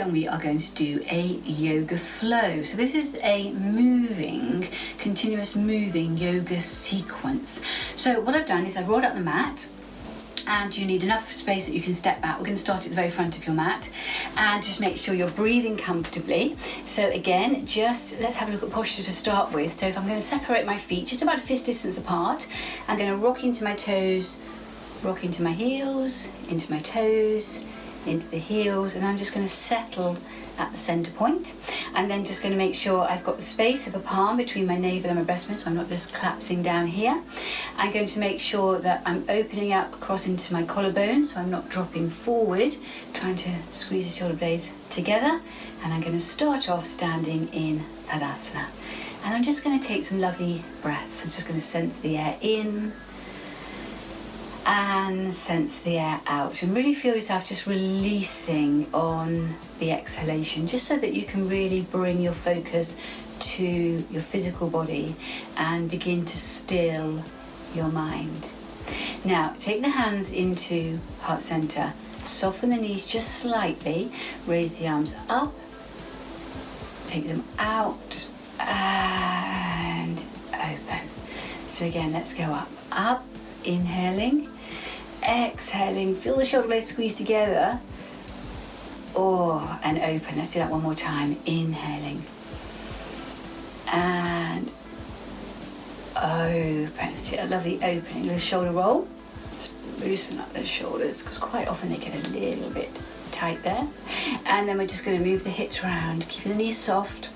and we are going to do a yoga flow. So this is a moving, continuous moving yoga sequence. So what I've done is I've rolled out the mat, and you need enough space that you can step back. We're going to start at the very front of your mat, and just make sure you're breathing comfortably. So again, just let's have a look at posture to start with. So if I'm going to separate my feet just about a fist distance apart, I'm going to rock into my toes, rock into my heels, into my toes, into the heels, and I'm just going to settle at the center point. I'm then just going to make sure I've got the space of a palm between my navel and my breastbone, so I'm not just collapsing down here. I'm going to make sure that I'm opening up across into my collarbone, so I'm not dropping forward, trying to squeeze the shoulder blades together. And I'm going to start off standing in Tadasana. And I'm just going to take some lovely breaths. I'm just going to sense the air in and sense the air out, and really feel yourself just releasing on the exhalation, just so that you can really bring your focus to your physical body and begin to still your mind. Now take the hands into heart center, soften the knees just slightly, raise the arms up, take them out and open. So again, let's go up, inhaling, exhaling, feel the shoulder blades squeeze together, and open. Let's do that one more time. Inhaling and open. See that lovely opening, little shoulder roll. Just loosen up those shoulders, because quite often they get a little bit tight there. And then we're just going to move the hips around, keeping the knees soft,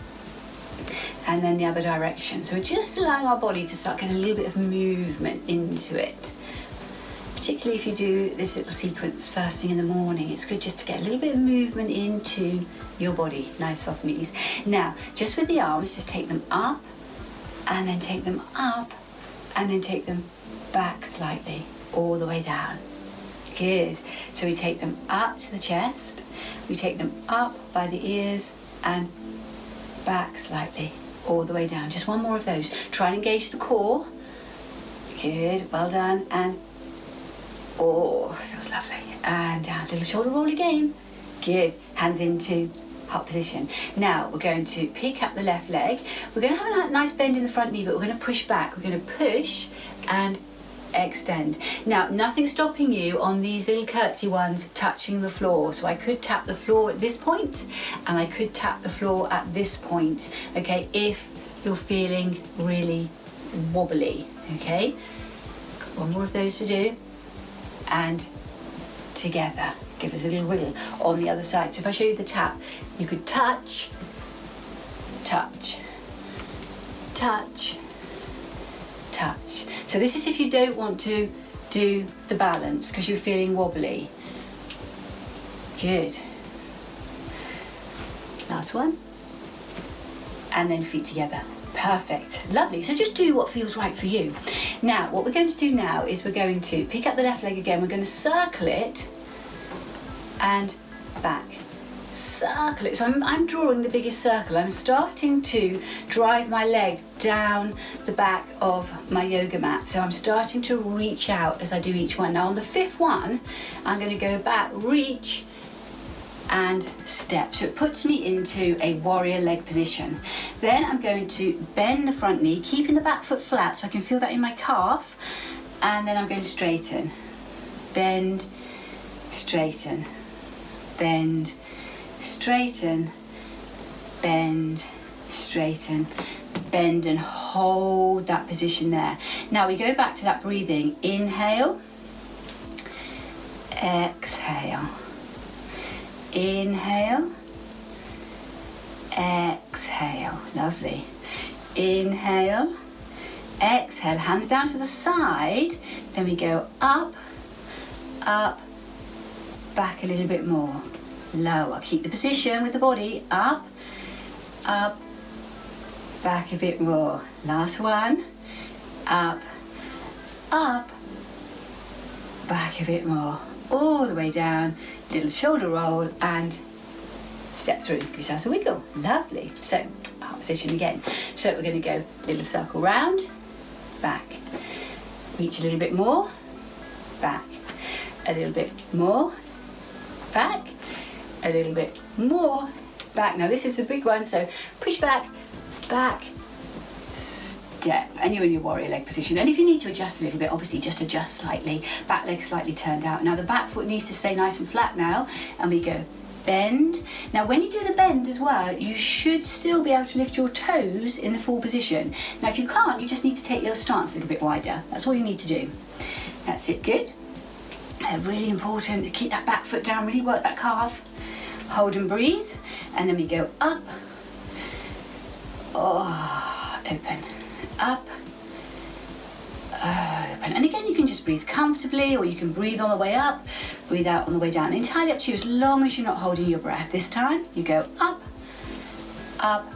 and then the other direction. So we're just allowing our body to start getting a little bit of movement into it. Particularly if you do this little sequence first thing in the morning, it's good just to get a little bit of movement into your body. Nice soft knees. Now, just with the arms, just take them up, and then take them up, and then take them back slightly, all the way down. Good. So we take them up to the chest, we take them up by the ears, and back slightly, all the way down. Just one more of those. Try and engage the core. Good, well done. And feels lovely. And down, little shoulder roll again. Good, hands into heart position. Now we're going to pick up the left leg. We're going to have a nice bend in the front knee, but we're going to push back. We're going to push and extend. Now, nothing stopping you on these little curtsy ones touching the floor. So I could tap the floor at this point, and I could tap the floor at this point, okay, if you're feeling really wobbly, okay? One more of those to do, and together. Give us a little wiggle on the other side. So if I show you the tap, you could touch, touch, touch, touch. So this is if you don't want to do the balance because you're feeling wobbly. Good. Last one. And then feet together. Perfect. Lovely. So just do what feels right for you. Now, what we're going to do now is we're going to pick up the left leg again. We're going to circle it and back. Circle it. So I'm drawing the biggest circle. I'm starting to drive my leg down the back of my yoga mat. So I'm starting to reach out as I do each one. Now on the fifth one, I'm going to go back, reach, and step. So it puts me into a warrior leg position. Then I'm going to bend the front knee, keeping the back foot flat so I can feel that in my calf. And then I'm going to straighten. Bend, straighten, bend, straighten, bend, straighten, bend, and hold that position there. Now we go back to that breathing. Inhale, exhale. Inhale, exhale. Lovely. Inhale, exhale. Hands down to the side. Then we go up, up, back a little bit more. Lower. Keep the position with the body. Up, up, back a bit more. Last one. Up, up, back a bit more. All the way down. Little shoulder roll and step through. Give yourself a wiggle. Lovely. So, heart position again. So we're going to go little circle round, back. Reach a little bit more, back. A little bit more, back. A little bit more, back. Now this is the big one, so push back, back, step, and you're in your warrior leg position. And if you need to adjust a little bit, obviously just adjust slightly, back leg slightly turned out. Now the back foot needs to stay nice and flat now, and we go bend. Now when you do the bend as well, you should still be able to lift your toes in the full position. Now if you can't, you just need to take your stance a little bit wider. That's all you need to do. That's it, good. Really important to keep that back foot down, really work that calf. Hold and breathe, and then we go up, open, up, open. And again, you can just breathe comfortably, or you can breathe on the way up, breathe out on the way down. Entirely up to you, as long as you're not holding your breath. This time, you go up, up.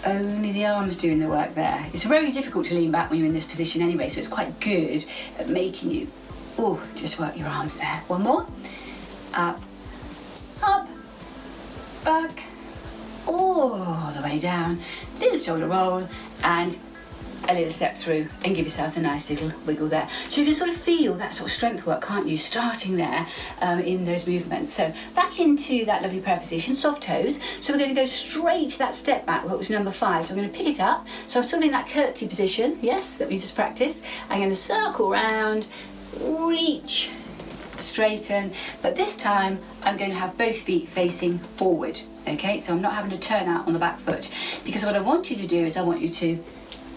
Only the arms doing the work there. It's very difficult to lean back when you're in this position anyway, so it's quite good at making you, just work your arms there. One more, up, up, back, all the way down, little shoulder roll, and a little step through, and give yourselves a nice little wiggle there. So you can sort of feel that sort of strength work, can't you, starting there in those movements. So back into that lovely prayer position, soft toes. So we're going to go straight to that step back, what was number 5. So I'm going to pick it up. So I'm sort of in that curtsy position, yes, that we just practiced. I'm going to circle round, reach, straighten, but this time I'm going to have both feet facing forward. Okay, so I'm not having to turn out on the back foot, because what I want you to do is I want you to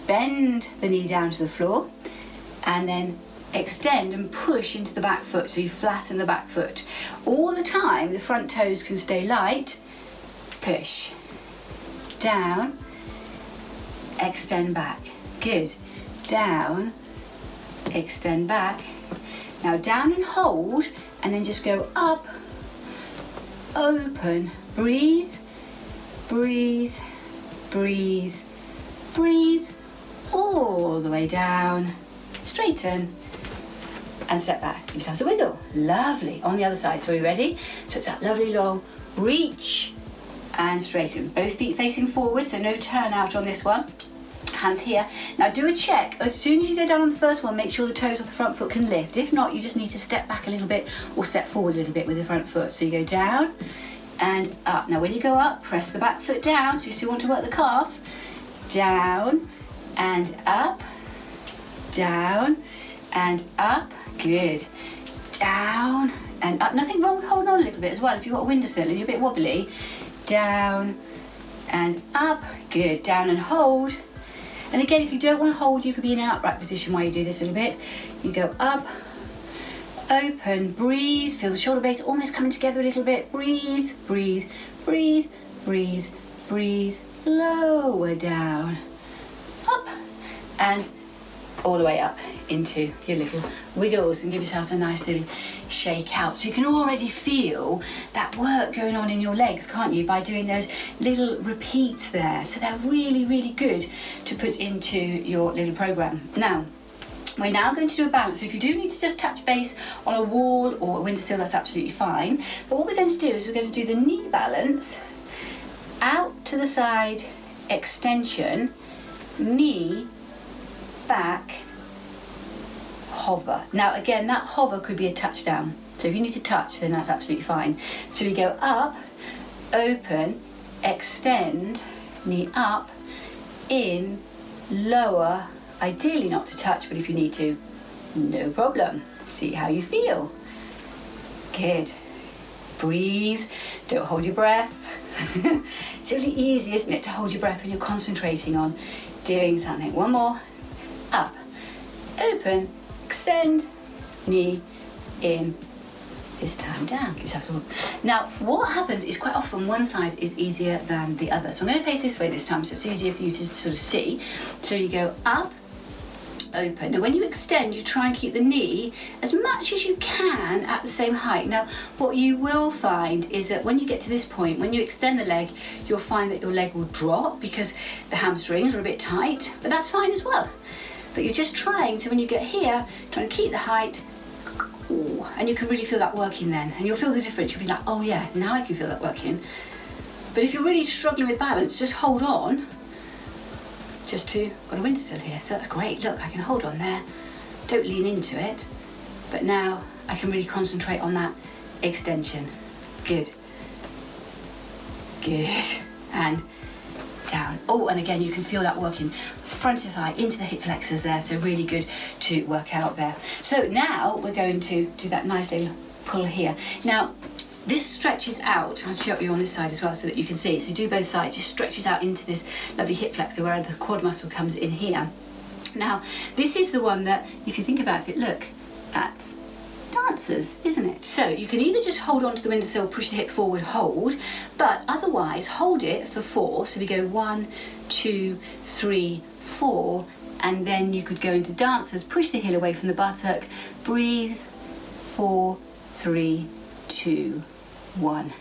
bend the knee down to the floor and then extend and push into the back foot, so you flatten the back foot. All the time the front toes can stay light. Push, down, extend back. Good. Down, extend back. Now down and hold, and then just go up, open, breathe, breathe, breathe, breathe, all the way down, straighten, and step back. Give yourselves a wiggle. Lovely. On the other side, so are you ready? So it's that lovely long reach and straighten. Both feet facing forward, so no turn out on this one. Hands here. Now do a check. As soon as you go down on the first one, make sure the toes of the front foot can lift. If not, you just need to step back a little bit or step forward a little bit with the front foot. So you go down and up. Now when you go up, press the back foot down, so you still want to work the calf. Down and up, down and up. Good. Down and up. Nothing wrong with holding on a little bit as well. If you've got a windowsill and you're a bit wobbly, down and up. Good. Down and hold. And again, if you don't want to hold, you could be in an upright position while you do this a little bit. You go up, open, breathe, feel the shoulder blades almost coming together a little bit. Breathe, breathe, breathe, breathe, breathe. Lower down, up, and all the way up into your little wiggles, and give yourselves a nice little shake out. So you can already feel that work going on in your legs, can't you, by doing those little repeats there. So they're really, really good to put into your little program. Now, we're now going to do a balance. So if you do need to just touch base on a wall or a windowsill, that's absolutely fine. But what we're going to do is we're going to do the knee balance, out to the side extension, knee, back, hover. Now again, that hover could be a touchdown. So if you need to touch, then that's absolutely fine. So we go up, open, extend, knee up, in, lower, ideally not to touch, but if you need to, no problem. See how you feel. Good. Breathe, don't hold your breath. It's really easy, isn't it, to hold your breath when you're concentrating on doing something. One more. Up, open, extend, knee, in, this time down. Give yourself a look. Now, what happens is quite often one side is easier than the other. So I'm going to face this way this time, so it's easier for you to sort of see. So you go up, open. Now when you extend, you try and keep the knee as much as you can at the same height. Now what you will find is that when you get to this point, when you extend the leg, you'll find that your leg will drop because the hamstrings are a bit tight, but that's fine as well. But you're just trying to, when you get here, trying to keep the height, and you can really feel that working then, and you'll feel the difference. You'll be like, oh yeah, now I can feel that working. But if you're really struggling with balance, just hold on. Just to, got a windowsill here, so that's great. Look, I can hold on there. Don't lean into it. But now I can really concentrate on that extension. Good. Good. And down. Oh, and again, you can feel that working front of the thigh into the hip flexors there, so really good to work out there. So now we're going to do that nice little pull here. Now, this stretches out. I'll show you on this side as well so that you can see. So do both sides, just stretches out into this lovely hip flexor where the quad muscle comes in here. Now, this is the one that, if you think about it, look, that's dancers, isn't it? So you can either just hold on to the windowsill, push the hip forward, hold, but otherwise hold it for 4. So we go 1, 2, 3, 4, and then you could go into dancers, push the heel away from the buttock, breathe, 4, 3, 2, 1,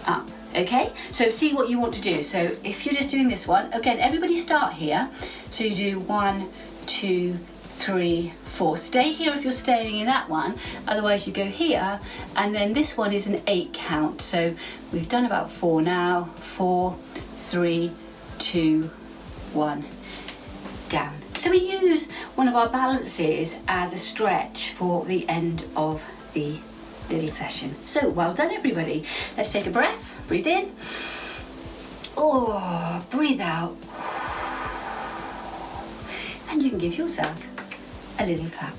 up. Okay, so see what you want to do. So if you're just doing this one, again, everybody start here. So you do 1, 2, 3, 4. Stay here if you're staying in that one, otherwise you go here, and then this one is an 8 count. So we've done about 4 now. 4, 3, 2, 1, down. So we use one of our balances as a stretch for the end of the little session. So well done, everybody. Let's take a breath. Breathe in. Oh, breathe out. And you can give yourselves a little clap.